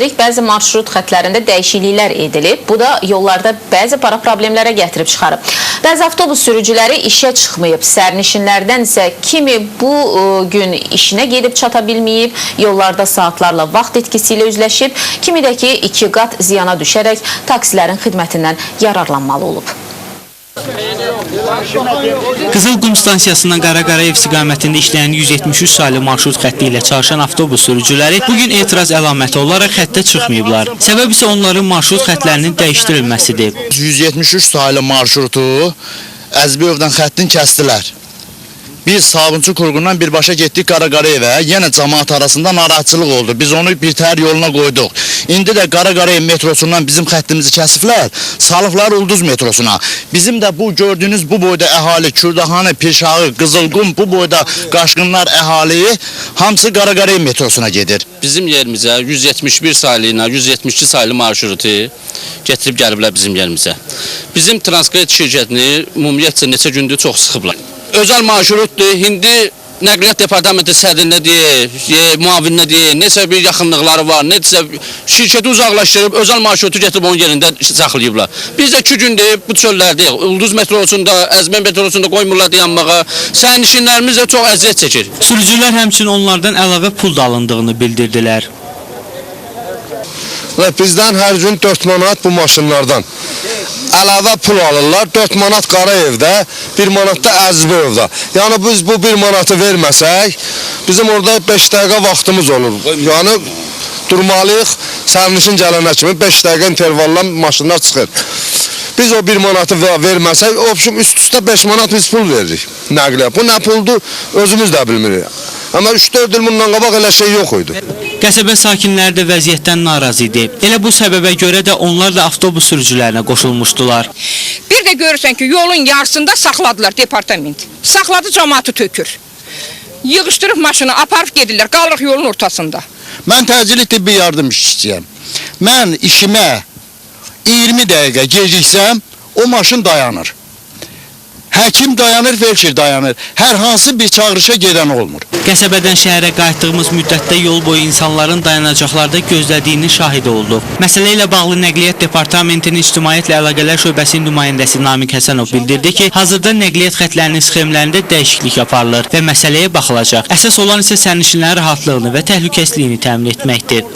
Üstəlik, bəzi marşrut xətlərində dəyişikliklər edilib. Bu da yollarda bəzi para problemlərə gətirib çıxarıb. Bəzi avtobus sürücüləri işə çıxmayıb. Sərnişinlərdən isə kimi bu gün işinə gedib çata bilməyib, yollarda saatlarla vaxt etkisi ilə üzləşib, kimi də ki 2 qat ziyana düşərək taksilərin xidmətindən yararlanmalı olub. Qızılqum stansiyasından Qaraqarayev istiqamətində işləyən 173 saylı marşrut xətti ilə çalışan avtobus sürücüləri bugün etiraz əlaməti olaraq xəttə çıxmayıblar. Səbəb isə onların marşrut xətlərinin dəyişdirilməsidir. 173 saylı marşrutu Əzbiyevdən xəttin kəsdilər. Biz Sabunçu Kurğundan birbaşa getdik Qaraqarayevə. Yenə cəmaat arasında narahatçılıq oldu. Biz onu birtəhər yoluna qoyduq. İndi də Qaraqarayev metrosundan bizim xəttimizi kəsiblər, salıblar Ulduz metrosuna. Bizim də bu gördüyünüz bu boyda əhali, Kürdahanı, Pirşağı, Qızılqum, bu boyda qaşqınlar əhaliyi hamısı Qaraqarayev metrosuna gedir. Bizim yerimizə 171 saylı ilə 172 saylı marşrutu getirib gəliblər bizim yerimizə. Bizim transport şirkətini ümumiyyətcə neçə gündür çox sıxıblar. Özəl marşrutdur. İndi Nəqliyyat Departamenti sədrində deyək, müavininə deyək, neçə bir yaxınlıqları var, neçə şirkəti uzaqlaşdırıb, özəl marşrutu getirib onun yerində saxlayıblar. Biz də 2 gündür bu çöldərdəyik. Ulduz metrosunda, Əzmən metrosunda qoymurlar dayanmağa. Sərnişinlərimiz də çox əziyyət çəkir. Sürücülər həmçinin onlardan əlavə pul da alındığını bildirdilər. Bizdən hər gün 4 manat bu maşınlardan əlavə pul alırlar. 4 manat Qarayevdə, 1 manat da Əzbiyevdə. Yəni biz bu 1 manatı verməsək, bizim orada 5 dəqiqə vaxtımız olur. Yəni durmalıyıq, sərnişin gələnə kimi 5 dəqiqə intervalla maşınlar çıxır. Biz o 1 manatı verməsək, üst-üstə 5 manat biz pul veririk nəqliyə. Bu nə puldur, özümüz də bilmirik. Amma 3-4 il bundan qabaq elə şey yox idi. Qəsəbə sakinləri də vəziyyətdən narazı idi. Elə bu səbəbə görə də onlar da avtobus sürücülərinə qoşulmuşdular. Bir də görürsən ki, yolun yarısında saxladılar departament. Saxladı, cəmaatı tökür. Yığışdırıb maşını aparıb gedirlər, qalırıq yolun ortasında. Mən təcili tibbi yardım işçiyəm. Mən işimə 20 dəqiqə geciksəm, o maşın dayanır. Həkim dayanır, felçer dayanır. Hər hansı bir çağırışa gedən olmur. Qəsəbədən şəhərə qayıtdığımız müddətdə yol boyu insanların dayanacaqlarda gözlədiyinin şahidi olduq. Məsələ ilə bağlı Nəqliyyat Departamentinin İctimaiyyətlə Əlaqələr Şöbəsinin nümayəndəsi Namiq Həsənov bildirdi ki, hazırda nəqliyyat xətlərinin sxemlərində dəyişiklik aparılır və məsələyə baxılacaq. Əsas olan isə sərnişinlərin rahatlığını və təhlükəsizliyini təmin etməkdir.